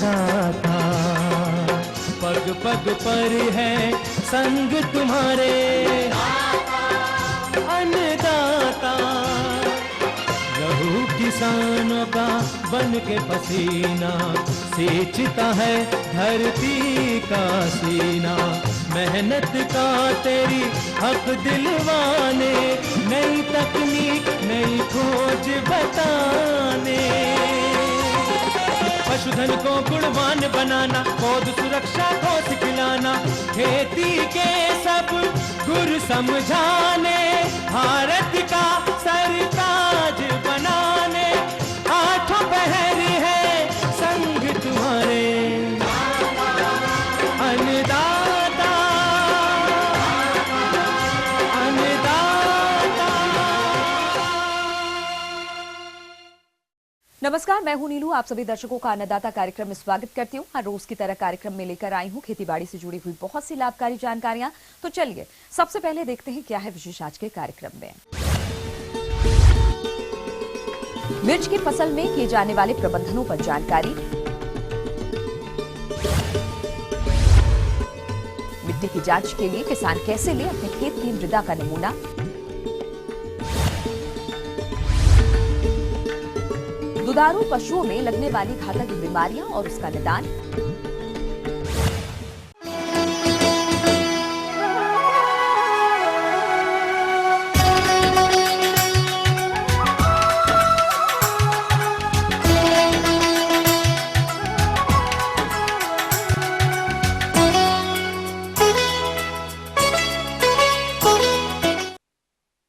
अन्नदाता, पग पग पर है संग तुम्हारे अन्नदाता। लहू किसानों का बन के पसीना सींचता है धरती का सीना। मेहनत का तेरी हक दिलवाने, नई तकनीक नई खोज बताने। पशुधन को गुणवान बनाना, पौध सुरक्षा को सिखलाना, खेती के सब गुर समझाने, भारत का सरताज बनाने। आठों पहर है संग तुम्हारे अन्नदाता, अन्नदाता। नमस्कार, मैं हूं नीलू। आप सभी दर्शकों का अन्नदाता कार्यक्रम में स्वागत करती हूं। हर रोज की तरह कार्यक्रम में लेकर आई हूं खेतीबाड़ी से जुड़ी हुई बहुत सी लाभकारी जानकारियां। तो चलिए सबसे पहले देखते हैं क्या है विशेष आज के कार्यक्रम में। मिर्च की फसल में किए जाने वाले प्रबंधनों पर जानकारी, मिट्टी की जांच के लिए किसान कैसे ले अपने खेत की मृदा का नमूना, दुधारू पशुओं में लगने वाली घातक बीमारियां और उसका निदान,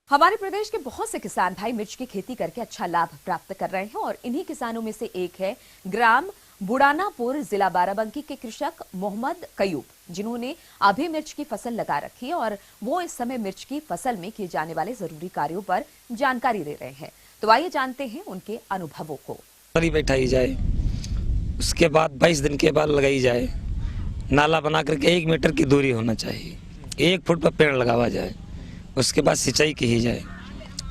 हमारे प्रदेश के बहुत से किसान भाई मिर्च की खेती करके अच्छा लाभ प्राप्त कर रहे हैं और इन्हीं किसानों में से एक है ग्राम बुढ़ानापुर, जिला बाराबंकी के कृषक मोहम्मद कयूब, जिन्होंने अभी मिर्च की फसल लगा रखी है और वो इस समय मिर्च की फसल में किए जाने वाले जरूरी कार्यों पर जानकारी दे रहे हैं। तो आइए जानते हैं उनके अनुभवों को। बैठाई जाए, उसके बाद 22 दिन के बाद लगाई जाए, नाला बना करके 1 मीटर की दूरी होना चाहिए, 1 फुट पर पेड़ लगावा जाए, उसके बाद सिंचाई की जाए,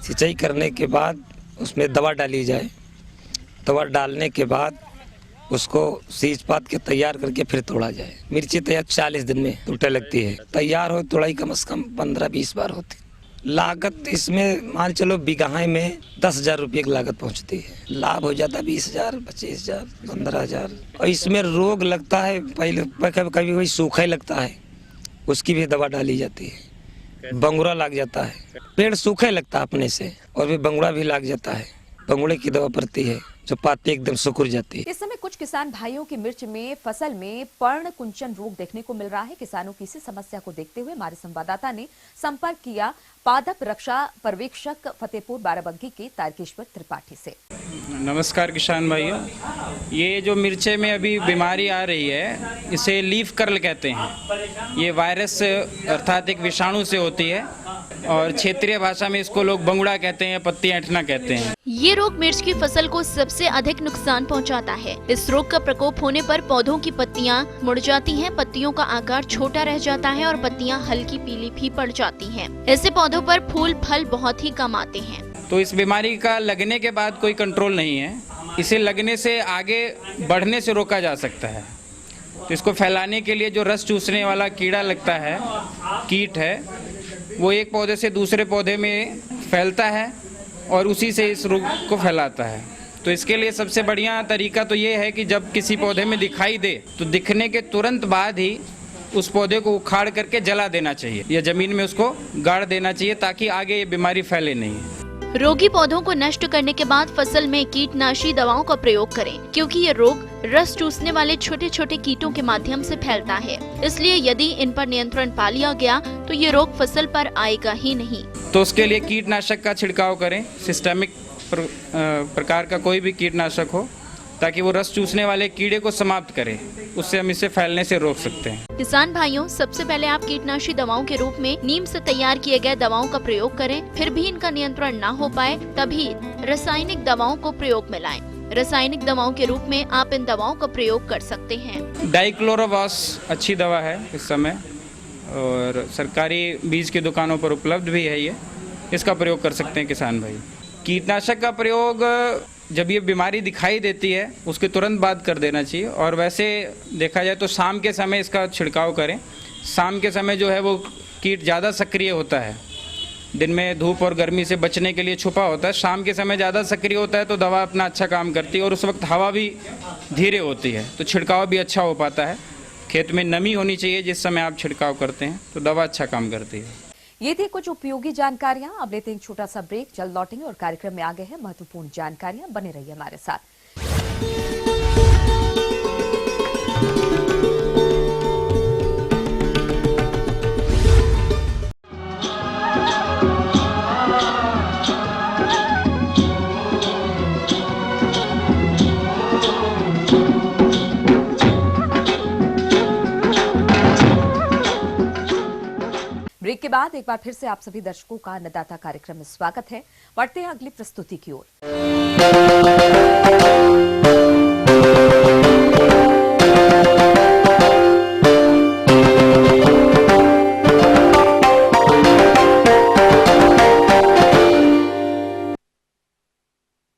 सिंचाई करने के बाद उसमें दवा डाली जाए, दवा डालने के बाद उसको सींच पात के तैयार करके फिर तोड़ा जाए। मिर्ची तैयार 40 दिन में टूटे लगती है, तैयार हो तोड़ाई कम से कम 15-20 बार होती। लागत इसमें मान चलो बीघाएं में 10,000 रुपये की लागत पहुंचती है, लाभ हो जाता 20,000, 25,000, 15,000। और इसमें रोग लगता है, पहले कभी कभी सूखा लगता है, उसकी भी दवा डाली जाती है। बंगुरा लग जाता है, पेड़ सूखे लगता है अपने से, और भी बंगुरा भी लग जाता है, बंगुड़े की दवा पड़ती है जो पाती एकदम सुकुड़ जाती है। इस समय कुछ किसान भाइयों की मिर्च में फसल में पर्ण कुंचन रोग देखने को मिल रहा है। किसानों की इसी समस्या को देखते हुए हमारे संवाददाता ने संपर्क किया पादप रक्षा पर्यवेक्षक फतेहपुर बाराबंकी के तारकेश्वर त्रिपाठी से। नमस्कार किसान भाइयों, ये जो मिर्चे में अभी बीमारी आ रही है इसे लीफ कर्ल कहते हैं। ये वायरस अर्थात एक विषाणु से होती है और क्षेत्रीय भाषा में इसको लोग बंगुड़ा कहते हैं, पत्ती ऐंठना कहते हैं। ये रोग मिर्च की फसल को सबसे अधिक नुकसान पहुंचाता है। इस रोग का प्रकोप होने पर पौधों की पत्तियां मुड़ जाती हैं, पत्तियों का आकार छोटा रह जाता है और पत्तियां हल्की पीली भी पड़ जाती हैं। ऐसे पौधों पर फूल फल बहुत ही कम आते हैं। तो इस बीमारी का लगने के बाद कोई कंट्रोल नहीं है, इसे लगने से आगे बढ़ने से रोका जा सकता है। तो इसको फैलाने के लिए जो रस चूसने वाला कीड़ा लगता है, कीट है, वो एक पौधे से दूसरे पौधे में फैलता है और उसी से इस रोग को फैलाता है। तो इसके लिए सबसे बढ़िया तरीका तो ये है कि जब किसी पौधे में दिखाई दे तो दिखने के तुरंत बाद ही उस पौधे को उखाड़ करके जला देना चाहिए या जमीन में उसको गाड़ देना चाहिए, ताकि आगे ये बीमारी फैले नहीं। रोगी पौधों को नष्ट करने के बाद फसल में कीटनाशी दवाओं का प्रयोग करें, क्योंकि ये रोग रस चूसने वाले छोटे छोटे कीटों के माध्यम से फैलता है। इसलिए यदि इन पर नियंत्रण पा लिया गया तो ये रोग फसल पर आएगा ही नहीं। तो उसके लिए कीटनाशक का छिड़काव करें, सिस्टेमिक प्रकार का कोई भी कीटनाशक हो, ताकि वो रस चूसने वाले कीड़े को समाप्त करे, उससे हम इसे फैलने से रोक सकते हैं। किसान भाइयों, सबसे पहले आप कीटनाशी दवाओं के रूप में नीम से तैयार किए गए दवाओं का प्रयोग करें। फिर भी इनका नियंत्रण न हो पाए तभी रासायनिक दवाओं को प्रयोग में लाएं। रासायनिक दवाओं के रूप में आप इन दवाओं का प्रयोग कर सकते हैं। डाइक्लोरोवास अच्छी दवा है इस समय, और सरकारी बीज की दुकानों पर उपलब्ध भी है। ये इसका प्रयोग कर सकते हैं किसान भाई। कीटनाशक का प्रयोग जब ये बीमारी दिखाई देती है उसके तुरंत बाद कर देना चाहिए। और वैसे देखा जाए तो शाम के समय इसका छिड़काव करें। शाम के समय जो है वो कीट ज़्यादा सक्रिय होता है, दिन में धूप और गर्मी से बचने के लिए छुपा होता है, शाम के समय ज़्यादा सक्रिय होता है तो दवा अपना अच्छा काम करती है और उस वक्त हवा भी धीरे होती है तो छिड़काव भी अच्छा हो पाता है। खेत में नमी होनी चाहिए जिस समय आप छिड़काव करते हैं तो दवा अच्छा काम करती है। ये थी कुछ उपयोगी जानकारियां। अब लेते हैं एक छोटा सा ब्रेक, जल्द लौटेंगे और कार्यक्रम में आगे है महत्वपूर्ण जानकारियां। बने रहिए हमारे साथ। ब्रेक के बाद एक बार फिर से आप सभी दर्शकों का अन्नदाता कार्यक्रम में स्वागत है। बढ़ते हैं अगली प्रस्तुति की ओर।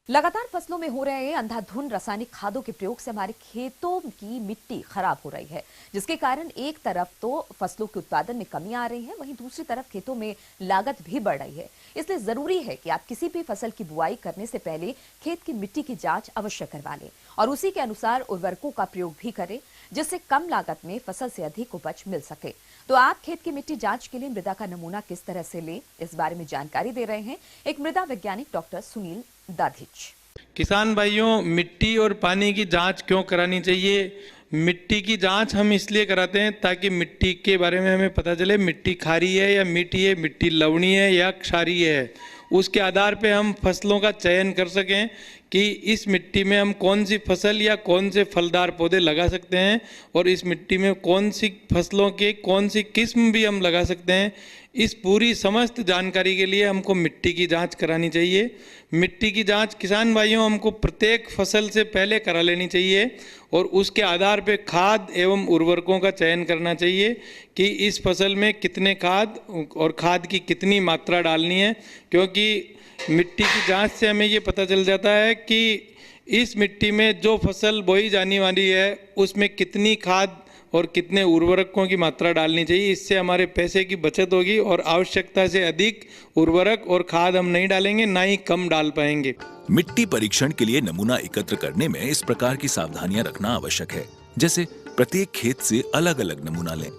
लगातार फसलों में हो रहे अंधाधुंध रासायनिक खादों के प्रयोग से हमारे खेतों की मिट्टी खराब हो रही है, जिसके कारण एक तरफ तो फसलों के उत्पादन में कमी आ रही है, वहीं दूसरी तरफ खेतों में लागत भी बढ़ रही है। इसलिए जरूरी है कि आप किसी भी फसल की बुआई करने से पहले खेत की मिट्टी की जांच अवश्य करवा लें और उसी के अनुसार उर्वरकों का प्रयोग भी करें, जिससे कम लागत में फसल से अधिक उपज मिल सके। तो आप खेत की मिट्टी जांच के लिए मृदा का नमूना किस तरह से लें, इस बारे में जानकारी दे रहे हैं एक मृदा वैज्ञानिक डॉक्टर सुनील दाधिच। किसान भाइयों, मिट्टी और पानी की जांच क्यों करानी चाहिए? मिट्टी की जांच हम इसलिए कराते हैं ताकि मिट्टी के बारे में हमें पता चले मिट्टी खारी है या मीठी है, मिट्टी लवणीय है या क्षारीय है। उसके आधार पे हम फसलों का चयन कर सकें कि इस मिट्टी में हम कौन सी फसल या कौन से फलदार पौधे लगा सकते हैं और इस मिट्टी में कौन सी फसलों के कौन सी किस्म भी हम लगा सकते हैं। इस पूरी समस्त जानकारी के लिए हमको मिट्टी की जांच करानी चाहिए। मिट्टी की जांच किसान भाइयों हमको प्रत्येक फसल से पहले करा लेनी चाहिए और उसके आधार पे खाद एवं उर्वरकों का चयन करना चाहिए कि इस फसल में कितने खाद और खाद की कितनी मात्रा डालनी है, क्योंकि मिट्टी की जांच से हमें ये पता चल जाता है कि इस मिट्टी में जो फसल बोई जाने वाली है उसमें कितनी खाद और कितने उर्वरकों की मात्रा डालनी चाहिए। इससे हमारे पैसे की बचत होगी और आवश्यकता से अधिक उर्वरक और खाद हम नहीं डालेंगे, ना ही कम डाल पाएंगे। मिट्टी परीक्षण के लिए नमूना एकत्र करने में इस प्रकार की सावधानियां रखना आवश्यक है, जैसे प्रत्येक खेत से अलग अलग नमूना लें।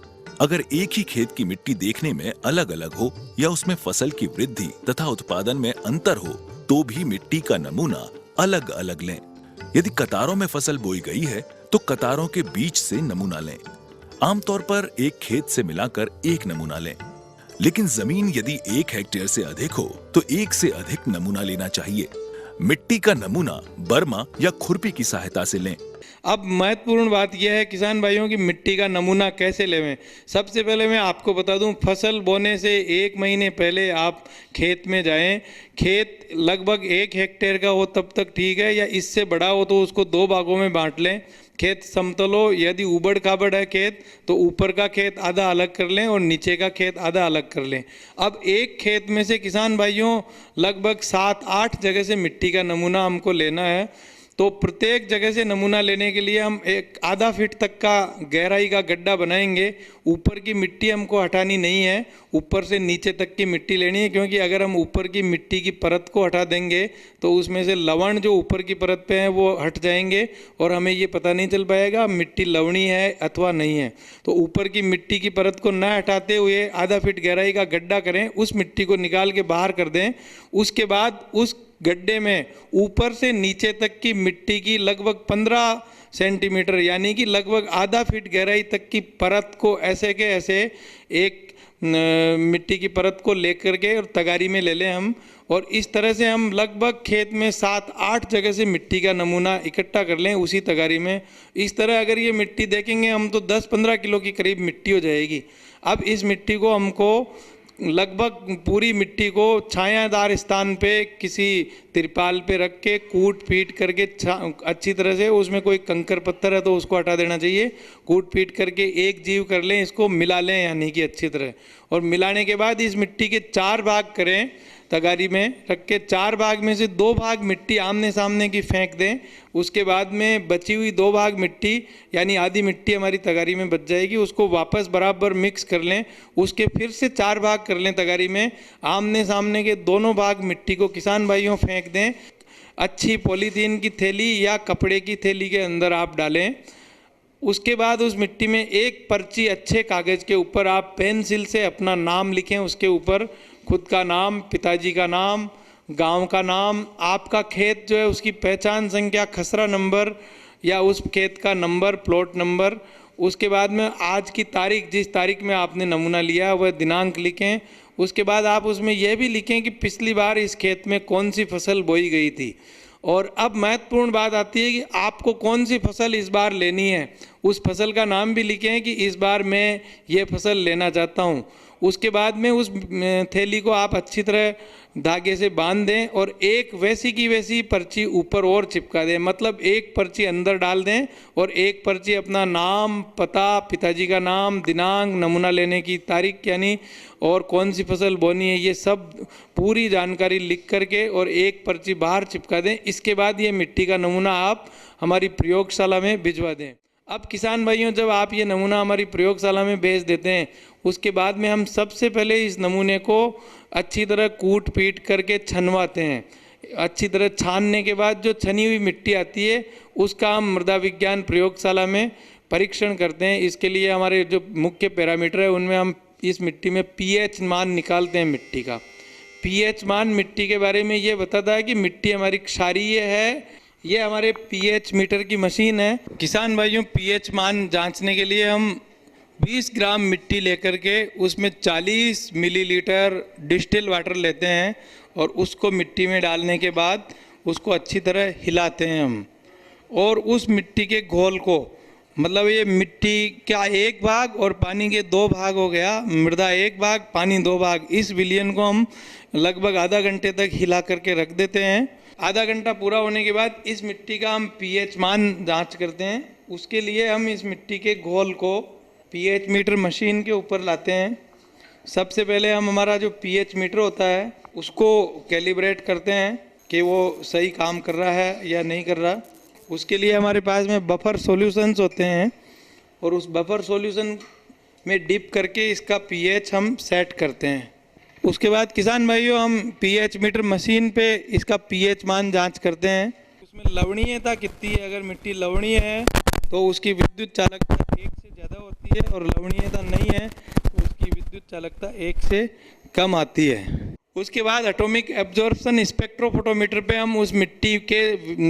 अगर एक ही खेत की मिट्टी देखने में अलग अलग हो या उसमें फसल की वृद्धि तथा उत्पादन में अंतर हो तो भी मिट्टी का नमूना अलग अलग लें। यदि कतारों में फसल बोई गई है तो कतारों के बीच से नमूना लें। आमतौर पर एक खेत से मिलाकर एक नमूना लें, लेकिन जमीन यदि 1 हेक्टेयर से अधिक हो तो 1 से अधिक नमूना लेना चाहिए। मिट्टी का नमूना बर्मा या खुरपी की सहायता से लें। अब महत्वपूर्ण बात यह है किसान भाइयों की मिट्टी का नमूना कैसे लेवें। सबसे पहले मैं आपको बता दूं, फसल बोने से 1 महीने पहले आप खेत में जाएं। खेत लगभग 1 हेक्टेयर का हो तब तक ठीक है, या इससे बड़ा हो तो उसको 2 भागों में बांट लें। खेत समतल हो, यदि उबड़ खाबड़ है खेत तो ऊपर का खेत आधा अलग कर लें और नीचे का खेत आधा अलग कर लें। अब एक खेत में से किसान भाइयों लगभग 7-8 जगह से मिट्टी का नमूना हमको लेना है। तो प्रत्येक जगह से नमूना लेने के लिए हम एक आधा फीट तक का गहराई का गड्ढा बनाएंगे। ऊपर की मिट्टी हमको हटानी नहीं है, ऊपर से नीचे तक की मिट्टी लेनी है, क्योंकि अगर हम ऊपर की मिट्टी की परत को हटा देंगे तो उसमें से लवण जो ऊपर की परत पे है वो हट जाएंगे और हमें ये पता नहीं चल पाएगा मिट्टी लवणी है अथवा नहीं है। तो ऊपर की मिट्टी की परत को न हटाते हुए आधा फीट गहराई का गड्ढा करें, उस मिट्टी को निकाल के बाहर कर दें। उसके बाद उस गड्ढे में ऊपर से नीचे तक की मिट्टी की लगभग 15 सेंटीमीटर यानी कि लगभग आधा फीट गहराई तक की परत को ऐसे के ऐसे एक मिट्टी की परत को लेकर के और तगारी में ले लें हम। और इस तरह से हम लगभग खेत में 7-8 जगह से मिट्टी का नमूना इकट्ठा कर लें उसी तगारी में। इस तरह अगर ये मिट्टी देखेंगे हम तो 10-15 किलो की करीब मिट्टी हो जाएगी। अब इस मिट्टी को हमको लगभग पूरी मिट्टी को छायादार स्थान पे किसी तिरपाल पे रख के कूट पीट करके अच्छी तरह से, उसमें कोई कंकर पत्थर है तो उसको हटा देना चाहिए। कूट पीट करके एक जीव कर लें, इसको मिला लें यानी कि अच्छी तरह। और मिलाने के बाद इस मिट्टी के 4 भाग करें तगारी में रख के 4 भाग में से 2 भाग मिट्टी आमने सामने की फेंक दें। उसके बाद में बची हुई 2 भाग मिट्टी यानी आधी मिट्टी हमारी तगारी में बच जाएगी, उसको वापस बराबर मिक्स कर लें। उसके फिर से 4 भाग कर लें तगारी में, आमने सामने के दोनों भाग मिट्टी को किसान भाइयों फेंक दें। अच्छी पॉलीथीन की थैली या कपड़े की थैली के अंदर आप डालें। उसके बाद उस मिट्टी में एक पर्ची अच्छे कागज़ के ऊपर आप पेंसिल से अपना नाम लिखें। उसके ऊपर खुद का नाम, पिताजी का नाम, गांव का नाम, आपका खेत जो है उसकी पहचान संख्या, खसरा नंबर या उस खेत का नंबर, प्लॉट नंबर। उसके बाद में आज की तारीख, जिस तारीख में आपने नमूना लिया वह दिनांक लिखें। उसके बाद आप उसमें यह भी लिखें कि पिछली बार इस खेत में कौन सी फसल बोई गई थी। और अब महत्वपूर्ण बात आती है कि आपको कौन सी फसल इस बार लेनी है। उस फसल का नाम भी लिखें कि इस बार मैं ये फसल लेना चाहता हूँ। उसके बाद में उस थैली को आप अच्छी तरह धागे से बांध दें और एक वैसी की वैसी पर्ची ऊपर और चिपका दें। मतलब एक पर्ची अंदर डाल दें और एक पर्ची अपना नाम, पता, पिताजी का नाम, दिनांक, नमूना लेने की तारीख यानी और कौन सी फसल बोनी है, ये सब पूरी जानकारी लिख करके और एक पर्ची बाहर चिपका दें। इसके बाद ये मिट्टी का नमूना आप हमारी प्रयोगशाला में भिजवा दें। अब किसान भाइयों, जब आप ये नमूना हमारी प्रयोगशाला में भेज देते हैं, उसके बाद में हम सबसे पहले इस नमूने को अच्छी तरह कूट पीट करके छनवाते हैं। अच्छी तरह छानने के बाद जो छनी हुई मिट्टी आती है उसका हम मृदा विज्ञान प्रयोगशाला में परीक्षण करते हैं। इसके लिए हमारे जो मुख्य पैरामीटर है उनमें हम इस मिट्टी में पीएच मान निकालते हैं। मिट्टी का पीएच मान मिट्टी के बारे में ये बताता है कि मिट्टी हमारी क्षारीय है। ये हमारे पीएच मीटर की मशीन है। किसान भाइयों, पीएच मान जांचने के लिए हम 20 ग्राम मिट्टी लेकर के उसमें 40 मिलीलीटर डिस्टिल वाटर लेते हैं और उसको मिट्टी में डालने के बाद उसको अच्छी तरह हिलाते हैं हम। और उस मिट्टी के घोल को, मतलब ये मिट्टी का 1 भाग और पानी के 2 भाग हो गया, मृदा 1 भाग, पानी 2 भाग, इस विलयन को हम लगभग आधा घंटे तक हिला करके रख देते हैं। आधा घंटा पूरा होने के बाद इस मिट्टी का हम पीएच मान जांच करते हैं। उसके लिए हम इस मिट्टी के घोल को पीएच मीटर मशीन के ऊपर लाते हैं। सबसे पहले हम हमारा जो पीएच मीटर होता है उसको कैलिब्रेट करते हैं कि वो सही काम कर रहा है या नहीं कर रहा। उसके लिए हमारे पास में बफर सॉल्यूशंस होते हैं और उस बफर सॉल्यूशन में डिप करके इसका पीएच हम सेट करते हैं। उसके बाद किसान भाइयों, हम पीएच मीटर मशीन पे इसका पीएच मान जांच करते हैं। उसमें लवणीयता कितनी है, अगर मिट्टी लवणीय है तो उसकी विद्युत चालकता 1 से ज़्यादा होती है और लवणीयता नहीं है तो उसकी विद्युत चालकता 1 से कम आती है। उसके बाद एटॉमिक एब्जॉर्प्शन स्पेक्ट्रोफोटोमीटर पे हम उस मिट्टी के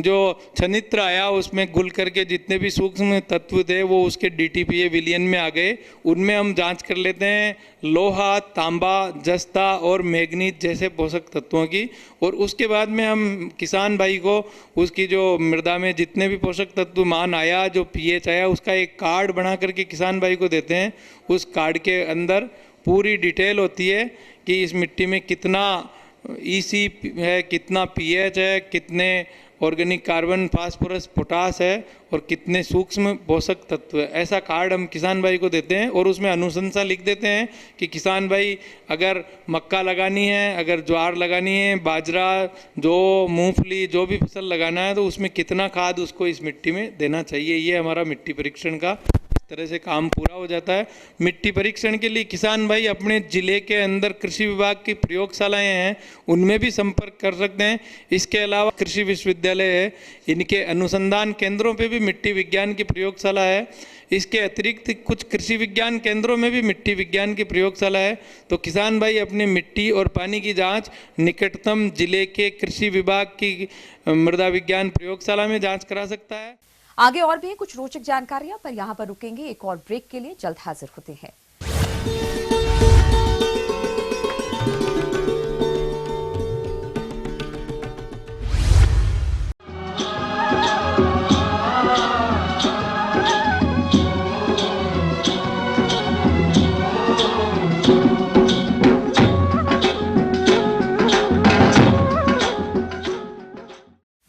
जो छनित्र आया उसमें घुल करके जितने भी सूक्ष्म तत्व थे वो उसके DTPA विलयन में आ गए। उनमें हम जांच कर लेते हैं लोहा, तांबा, जस्ता और मैग्नीज जैसे पोषक तत्वों की। और उसके बाद में हम किसान भाई को उसकी जो मृदा में जितने भी पोषक तत्व मान आया, जो पीएच आया, उसका एक कार्ड बना करके किसान भाई को देते हैं। उस कार्ड के अंदर पूरी डिटेल होती है कि इस मिट्टी में कितना EC है, कितना पीएच है, कितने ऑर्गेनिक कार्बन, फास्फोरस, पोटास है और कितने सूक्ष्म पोषक तत्व है। ऐसा कार्ड हम किसान भाई को देते हैं और उसमें अनुशंसा लिख देते हैं कि किसान भाई अगर मक्का लगानी है, अगर ज्वार लगानी है, बाजरा, जो मूंगफली, जो भी फसल लगाना है तो उसमें कितना खाद उसको इस मिट्टी में देना चाहिए। ये हमारा मिट्टी परीक्षण का इस तरह से काम पूरा हो जाता है। मिट्टी परीक्षण के लिए किसान भाई अपने जिले के अंदर कृषि विभाग की प्रयोगशालाएं हैं, उनमें भी संपर्क कर सकते हैं। इसके अलावा कृषि विश्वविद्यालय है, इनके अनुसंधान केंद्रों पे भी मिट्टी विज्ञान की प्रयोगशाला है। इसके अतिरिक्त कुछ कृषि विज्ञान केंद्रों में भी मिट्टी विज्ञान की प्रयोगशाला है। तो किसान भाई अपनी मिट्टी और पानी की जांच निकटतम जिले के कृषि विभाग की मृदा विज्ञान प्रयोगशाला में जांच करा सकता है। आगे और भी कुछ रोचक जानकारियां, पर यहां पर रुकेंगे एक और ब्रेक के लिए। जल्द हाजिर होते हैं।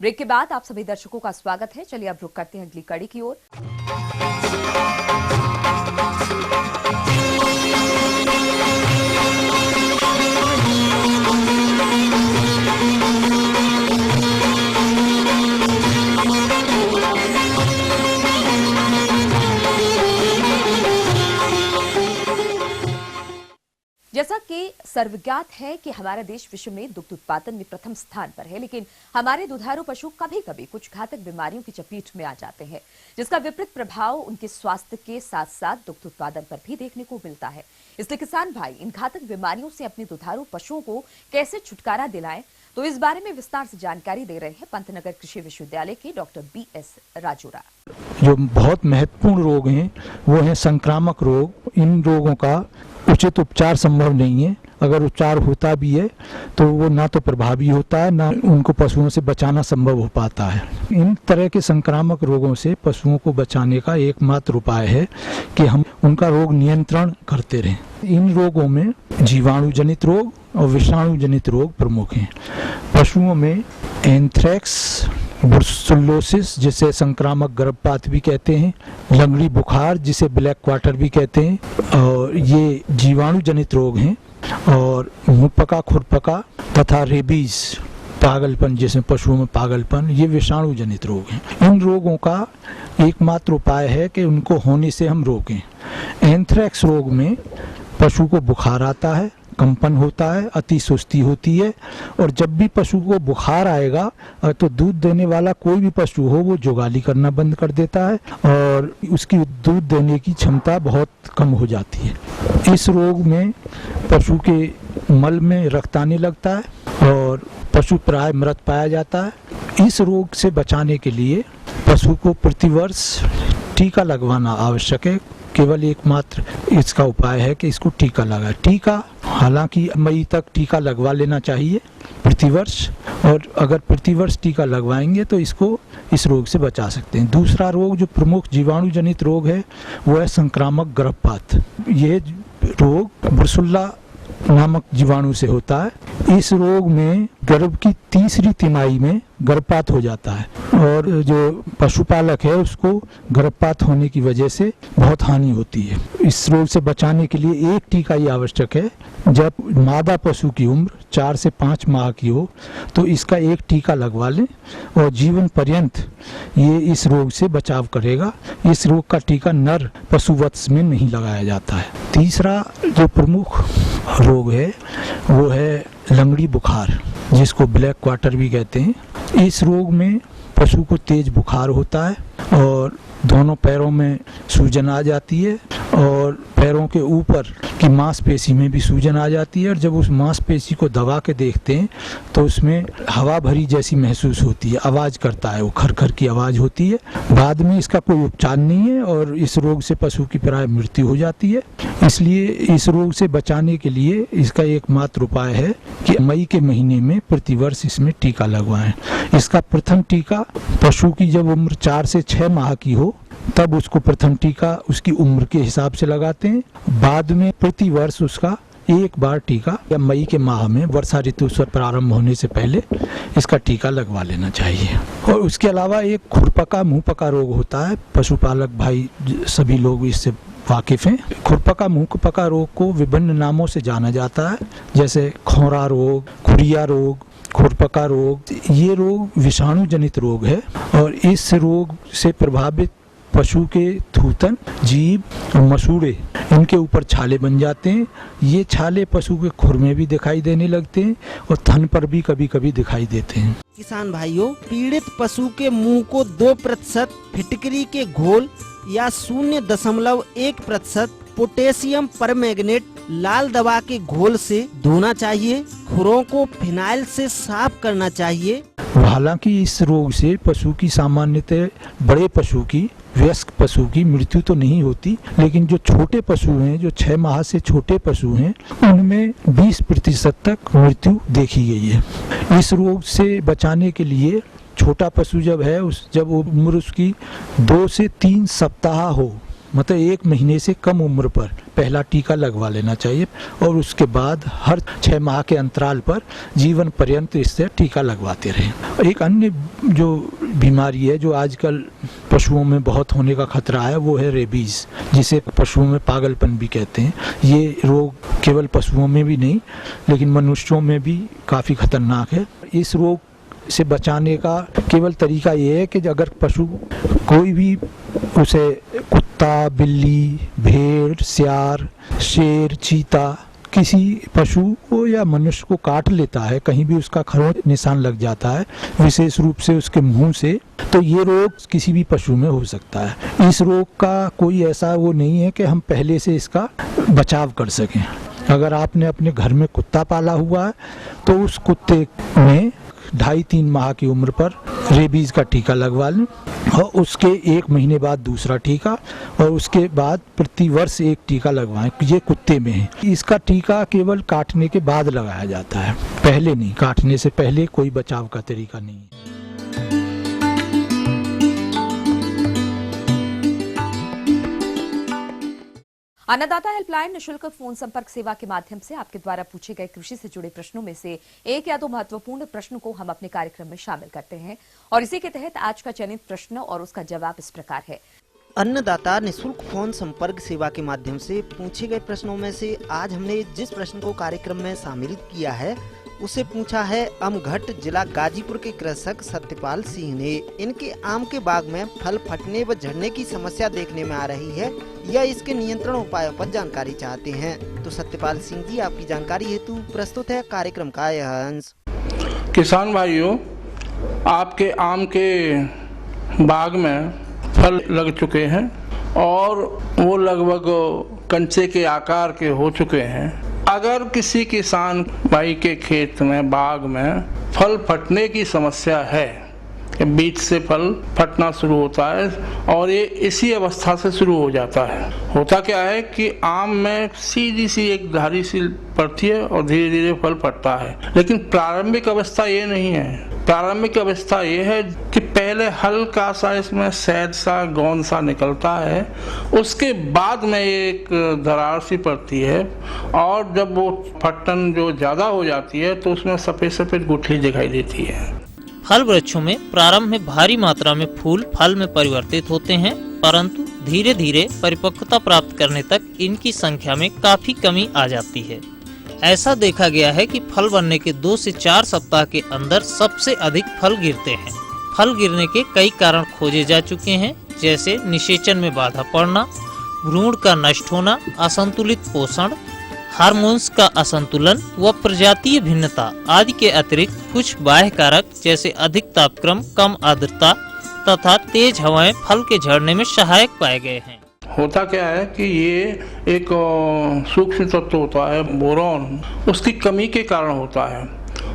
ब्रेक के बाद आप सभी दर्शकों का स्वागत है। चलिए अब रुक करते हैं अगली कड़ी की ओर। सर्वज्ञात है कि हमारा देश विश्व में दुग्ध उत्पादन में प्रथम स्थान पर है, लेकिन हमारे दुधारू पशु कभी कभी कुछ घातक बीमारियों की चपेट में आ जाते हैं, जिसका विपरीत प्रभाव उनके स्वास्थ्य के साथ साथ दुग्ध उत्पादन पर भी देखने को मिलता है। इसलिए किसान भाई इन घातक बीमारियों से अपने दुधारू पशुओं को कैसे छुटकारा दिलाएं, तो इस बारे में विस्तार से जानकारी दे रहे हैं पंतनगर कृषि विश्वविद्यालय के डॉक्टर BS राजोरा। जो बहुत महत्वपूर्ण रोग हैं वो हैं संक्रामक रोग। इन रोगों का उचित उपचार संभव नहीं है। अगर उपचार होता भी है तो वो ना तो प्रभावी होता है, ना उनको पशुओं से बचाना संभव हो पाता है। इन तरह के संक्रामक रोगों से पशुओं को बचाने का एकमात्र उपाय है कि हम उनका रोग नियंत्रण करते रहें। इन रोगों में जीवाणु जनित रोग और विषाणु जनित रोग प्रमुख हैं। पशुओं में एंथ्रेक्स, ब्रुसेलोसिस जिसे संक्रामक गर्भपात भी कहते हैं, लंगड़ी बुखार जिसे ब्लैक क्वार्टर भी कहते हैं, और ये जीवाणु जनित रोग हैं। और मुंहपका, खुरपका तथा रेबीज, पागलपन जिसमें पशुओं में पागलपन, ये विषाणु जनित रोग हैं। इन रोगों का एकमात्र उपाय है कि उनको होने से हम रोकें। एंथ्रेक्स रोग में पशु को बुखार आता है, कंपन होता है, अति सुस्ती होती है, और जब भी पशु को बुखार आएगा तो दूध देने वाला कोई भी पशु हो वो जुगाली करना बंद कर देता है और उसकी दूध देने की क्षमता बहुत कम हो जाती है। इस रोग में पशु के मल में रक्त आने लगता है और पशु प्राय मृत पाया जाता है। इस रोग से बचाने के लिए पशु को प्रतिवर्ष टीका लगवाना आवश्यक है। केवल एकमात्र इसका उपाय है कि इसको टीका लगाए। टीका हालांकि मई तक टीका लगवा लेना चाहिए प्रतिवर्ष, और अगर प्रतिवर्ष टीका लगवाएंगे तो इसको इस रोग से बचा सकते हैं। दूसरा रोग जो प्रमुख जीवाणु जनित रोग है वो है संक्रामक गर्भपात। ये रोग ब्रुसेल्ला नामक जीवाणु से होता है। इस रोग में गर्भ की तीसरी तिमाही में गर्भपात हो जाता है और जो पशुपालक है उसको गर्भपात होने की वजह से बहुत हानि होती है। इस रोग से बचाने के लिए एक टीका ही आवश्यक है। जब मादा पशु की उम्र 4 से 5 माह की हो तो इसका एक टीका लगवा लें और जीवन पर्यंत ये इस रोग से बचाव करेगा। इस रोग का टीका नर पशुवत्स में नहीं लगाया जाता है। तीसरा जो प्रमुख रोग है वो है लंगड़ी बुखार, जिसको ब्लैक क्वार्टर भी कहते हैं। इस रोग में पशु को तेज बुखार होता है और दोनों पैरों में सूजन आ जाती है और पैरों के ऊपर की मांसपेशी में भी सूजन आ जाती है, और जब उस मांसपेशी को दबा के देखते हैं तो उसमें हवा भरी जैसी महसूस होती है, आवाज़ करता है, वो खरखर की आवाज़ होती है। बाद में इसका कोई उपचार नहीं है और इस रोग से पशु की प्राय मृत्यु हो जाती है। इसलिए इस रोग से बचाने के लिए इसका एकमात्र उपाय है कि मई के महीने में प्रतिवर्ष इसमें टीका लगवाएं। इसका प्रथम टीका पशु की जब उम्र 4 से 6 माह की हो तब उसको प्रथम टीका उसकी उम्र के हिसाब से लगाते हैं। बाद में प्रतिवर्ष उसका एक बार टीका या मई के माह में वर्षा ऋतु से प्रारंभ होने से पहले इसका टीका लगवा लेना चाहिए। और उसके अलावा एक खुरपका मुंहपका रोग होता है। पशुपालक भाई सभी लोग इससे वाकिफ हैं। खुरपका मुंहपका रोग को विभिन्न नामों से जाना जाता है, जैसे खोरा रोग, खुरिया रोग, खुरपका रोग। ये रोग विषाणु जनित रोग है और इस रोग से प्रभावित पशु के थूथन, जीभ और मसूड़े, इनके ऊपर छाले बन जाते हैं। ये छाले पशु के खुर में भी दिखाई देने लगते हैं और थन पर भी कभी कभी दिखाई देते हैं। किसान भाइयों, पीड़ित पशु के मुंह को 2% फिटकरी के घोल या 0.1% पोटेशियम परमैंगनेट लाल दवा के घोल से धोना चाहिए। खुरों को फिनाइल से साफ करना चाहिए। हालांकि इस रोग से पशु की सामान्यतः बड़े पशु की, वयस्क पशु की मृत्यु तो नहीं होती, लेकिन जो छोटे पशु हैं, जो 6 माह से छोटे पशु हैं, उनमें 20% तक मृत्यु देखी गई है। इस रोग से बचाने के लिए छोटा पशु जब है जब उम्र उसकी 2 से 3 सप्ताह हो, मतलब 1 महीने से कम उम्र पर पहला टीका लगवा लेना चाहिए और उसके बाद हर 6 माह के अंतराल पर जीवन पर्यंत इससे टीका लगवाते रहें। एक अन्य जो बीमारी है जो आजकल पशुओं में बहुत होने का खतरा है वो है रेबीज, जिसे पशुओं में पागलपन भी कहते हैं। ये रोग केवल पशुओं में भी नहीं लेकिन मनुष्यों में भी काफ़ी खतरनाक है। इस रोग से बचाने का केवल तरीका ये है कि अगर पशु कोई भी उसे कुत्ता, बिल्ली, भेड़, सियार, शेर, चीता किसी पशु को या मनुष्य को काट लेता है, कहीं भी उसका खरोंच निशान लग जाता है, विशेष रूप से उसके मुंह से, तो ये रोग किसी भी पशु में हो सकता है। इस रोग का कोई ऐसा वो नहीं है कि हम पहले से इसका बचाव कर सकें। अगर आपने अपने घर में कुत्ता पाला हुआ है तो उस कुत्ते में 2.5-3 माह की उम्र पर रेबीज का टीका लगवा लें और उसके 1 महीने बाद दूसरा टीका और उसके बाद प्रति वर्ष 1 टीका लगवाएं। ये कुत्ते में है। इसका टीका केवल काटने के बाद लगाया जाता है, पहले नहीं। काटने से पहले कोई बचाव का तरीका नहीं है। अन्नदाता हेल्पलाइन निशुल्क फोन संपर्क सेवा के माध्यम से आपके द्वारा पूछे गए कृषि से जुड़े प्रश्नों में से एक या दो महत्वपूर्ण प्रश्न को हम अपने कार्यक्रम में शामिल करते हैं और इसी के तहत आज का चयनित प्रश्न और उसका जवाब इस प्रकार है। अन्नदाता निशुल्क फोन संपर्क सेवा के माध्यम से पूछे गए प्रश्नों में से आज हमने जिस प्रश्न को कार्यक्रम में शामिल किया है उसे पूछा है अमघट जिला गाजीपुर के कृषक सत्यपाल सिंह ने। इनके आम के बाग में फल फटने व झड़ने की समस्या देखने में आ रही है, या इसके नियंत्रण उपायों पर जानकारी चाहते हैं। तो सत्यपाल सिंह जी, आपकी जानकारी हेतु प्रस्तुत है कार्यक्रम का यह अंश। किसान भाइयों, आपके आम के बाग में फल लग चुके हैं और वो लगभग कंचे के आकार के हो चुके हैं। अगर किसी किसान भाई के खेत में बाग में फल फटने की समस्या है, बीच से फल फटना शुरू होता है और ये इसी अवस्था से शुरू हो जाता है। होता क्या है कि आम में सीधी सी एक धारी सी पड़ती है और धीरे धीरे फल फटता है, लेकिन प्रारंभिक अवस्था ये नहीं है। प्रारंभिक अवस्था ये है कि पहले हल्का सा इसमें शहद सा गोंद सा निकलता है, उसके बाद में एक दरार सी पड़ती है और जब वो फटन जो ज़्यादा हो जाती है तो उसमें सफ़ेद सफ़ेद गुठली दिखाई देती है। फल वृक्षों में प्रारंभ में भारी मात्रा में फूल फल में परिवर्तित होते हैं, परंतु धीरे धीरे परिपक्वता प्राप्त करने तक इनकी संख्या में काफी कमी आ जाती है। ऐसा देखा गया है कि फल बनने के 2 से 4 सप्ताह के अंदर सबसे अधिक फल गिरते हैं। फल गिरने के कई कारण खोजे जा चुके हैं, जैसे निषेचन में बाधा पड़ना, भ्रूण का नष्ट होना, असंतुलित पोषण, हार्मोन्स का असंतुलन व प्रजातीय भिन्नता आदि के अतिरिक्त कुछ बाह्य कारक जैसे अधिक तापक्रम, कम आर्द्रता तथा तेज हवाएं फल के झड़ने में सहायक पाए गए हैं। होता क्या है कि ये एक सूक्ष्म तत्व होता है बोरॉन, उसकी कमी के कारण होता है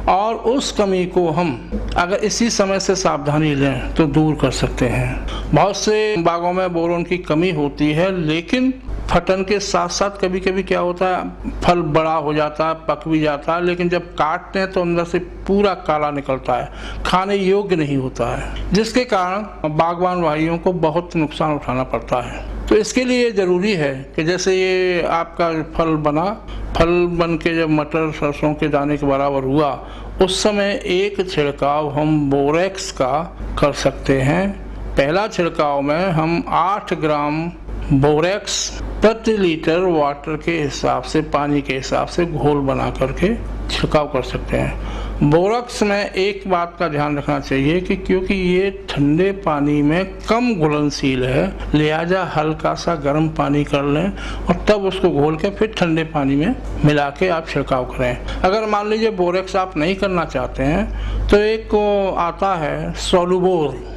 और उस कमी को हम अगर इसी समय से सावधानी लें तो दूर कर सकते हैं। बहुत से बागों में बोरॉन की कमी होती है, लेकिन फटन के साथ साथ कभी कभी क्या होता है, फल बड़ा हो जाता है, पक भी जाता है, लेकिन जब काटते हैं तो अंदर से पूरा काला निकलता है, खाने योग्य नहीं होता है, जिसके कारण बागवान भाइयों को बहुत नुकसान उठाना पड़ता है। तो इसके लिए जरूरी है कि जैसे ये आपका फल बना, फल बन के जब मटर सरसों के दाने के बराबर हुआ, उस समय एक छिड़काव हम बोरेक्स का कर सकते हैं। पहला छिड़काव में हम 8 ग्राम बोरेक्स प्रति लीटर वाटर के हिसाब से, पानी के हिसाब से घोल बना करके छिड़काव कर सकते हैं। बोरेक्स में एक बात का ध्यान रखना चाहिए कि क्योंकि ये ठंडे पानी में कम घुलनशील है, लिहाजा हल्का सा गर्म पानी कर लें और तब उसको घोल के फिर ठंडे पानी में मिला के आप छिड़काव करें। अगर मान लीजिए बोरेक्स आप नहीं करना चाहते हैं तो एक आता है सोलुबोर।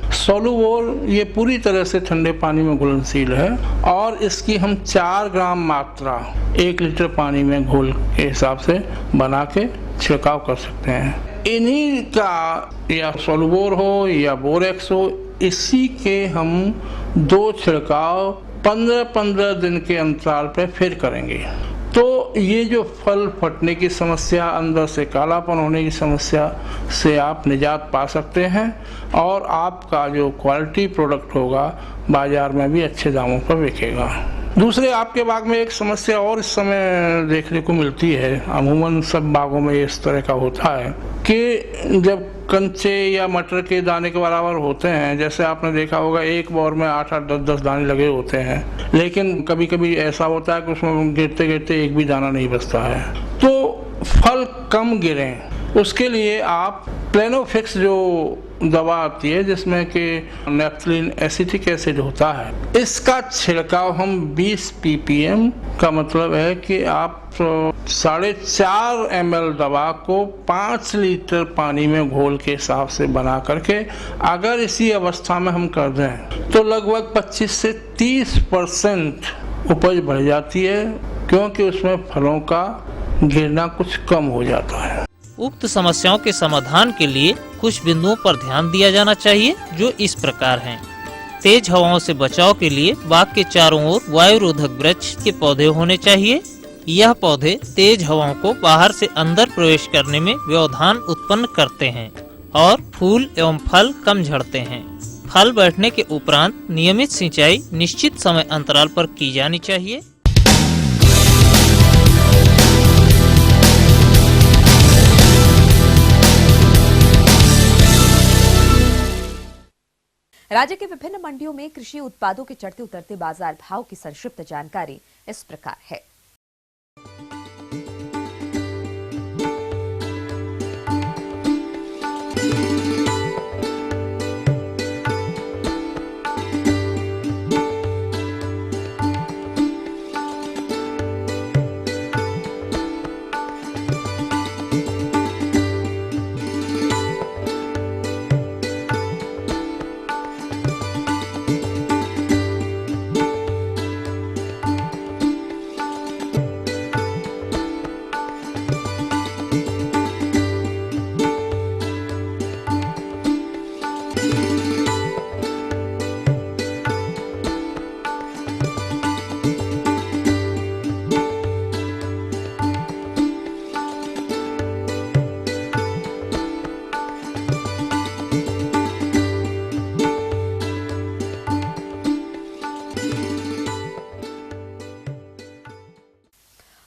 ये पूरी तरह से ठंडे पानी में घुलनशील है और इसकी हम 4 ग्राम मात्रा 1 लीटर पानी में घोल के हिसाब से बना के छिड़काव कर सकते हैं। इन्हीं का या सोलुबोर हो या बोरेक्स हो, इसी के हम 2 छिड़काव 15-15 दिन के अंतराल पे फिर करेंगे। तो ये जो फल फटने की समस्या, अंदर से कालापन होने की समस्या से आप निजात पा सकते हैं और आपका जो क्वालिटी प्रोडक्ट होगा बाजार में भी अच्छे दामों पर बिकेगा। दूसरे, आपके बाग में एक समस्या और इस समय देखने को मिलती है, अमूमन सब बागों में इस तरह का होता है कि जब कंचे या मटर के दाने के बराबर होते हैं, जैसे आपने देखा होगा एक बोर में 8-8, 10-10 दाने लगे होते हैं, लेकिन कभी कभी ऐसा होता है कि उसमें गिरते गिरते एक भी दाना नहीं बचता है। तो फल कम गिरें, उसके लिए आप प्लेनोफिक्स जो दवा आती है जिसमें कि नेफ्थलीन एसिटिक एसिड होता है, इसका छिड़काव हम 20 ppm का मतलब है कि आप 4.5 ml दवा को 5 लीटर पानी में घोल के हिसाब से बना करके अगर इसी अवस्था में हम कर दें तो लगभग 25 से 30% उपज बढ़ जाती है, क्योंकि उसमें फलों का गिरना कुछ कम हो जाता है। उक्त समस्याओं के समाधान के लिए कुछ बिंदुओं पर ध्यान दिया जाना चाहिए, जो इस प्रकार हैं। तेज हवाओं से बचाव के लिए बाग के चारों ओर वायुरोधक वृक्ष के पौधे होने चाहिए। यह पौधे तेज हवाओं को बाहर से अंदर प्रवेश करने में व्यवधान उत्पन्न करते हैं और फूल एवं फल कम झड़ते हैं। फल बैठने के उपरांत नियमित सिंचाई निश्चित समय अंतराल पर की जानी चाहिए। राज्य के विभिन्न मंडियों में कृषि उत्पादों के चढ़ते उतरते बाजार भाव की संक्षिप्त जानकारी इस प्रकार है।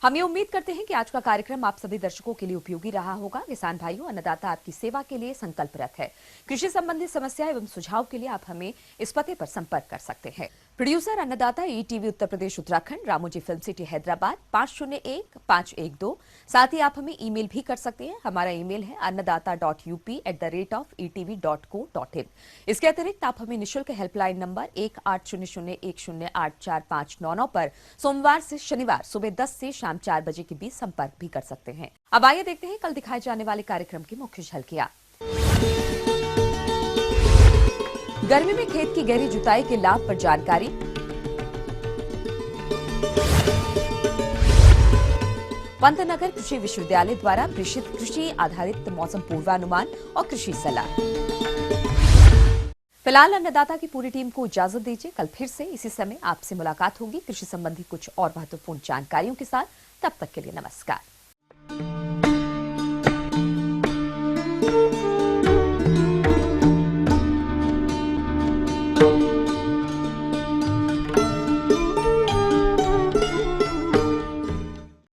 हम ये उम्मीद करते हैं कि आज का कार्यक्रम आप सभी दर्शकों के लिए उपयोगी रहा होगा। किसान भाइयों, अन्नदाता आपकी सेवा के लिए संकल्परत है। कृषि संबंधी समस्या एवं सुझाव के लिए आप हमें इस पते पर संपर्क कर सकते हैं। प्रोड्यूसर अन्नदाता ETV Uttar Pradesh Uttarakhand, Ramoji film city Hyderabad 501512। साथ ही आप हमें ईमेल भी कर सकते हैं। हमारा ईमेल है annadaata.up@etv.co.in। इसके अतिरिक्त आप हमें निःशुल्क हेल्पलाइन नंबर 180010845999 पर सोमवार से शनिवार सुबह 10 से शाम 4 बजे के बीच संपर्क भी कर सकते हैं। अब आइए देखते हैं कल दिखाए जाने वाले कार्यक्रम की मुख्य झलकियां। गर्मी में खेत की गहरी जुताई के लाभ पर जानकारी, पंतनगर कृषि विश्वविद्यालय द्वारा प्रेषित कृषि आधारित मौसम पूर्वानुमान और कृषि सलाह। फिलहाल अन्नदाता की पूरी टीम को इजाजत दीजिए। कल फिर से इसी समय आपसे मुलाकात होगी कृषि संबंधी कुछ और महत्वपूर्ण जानकारियों के साथ। तब तक के लिए नमस्कार।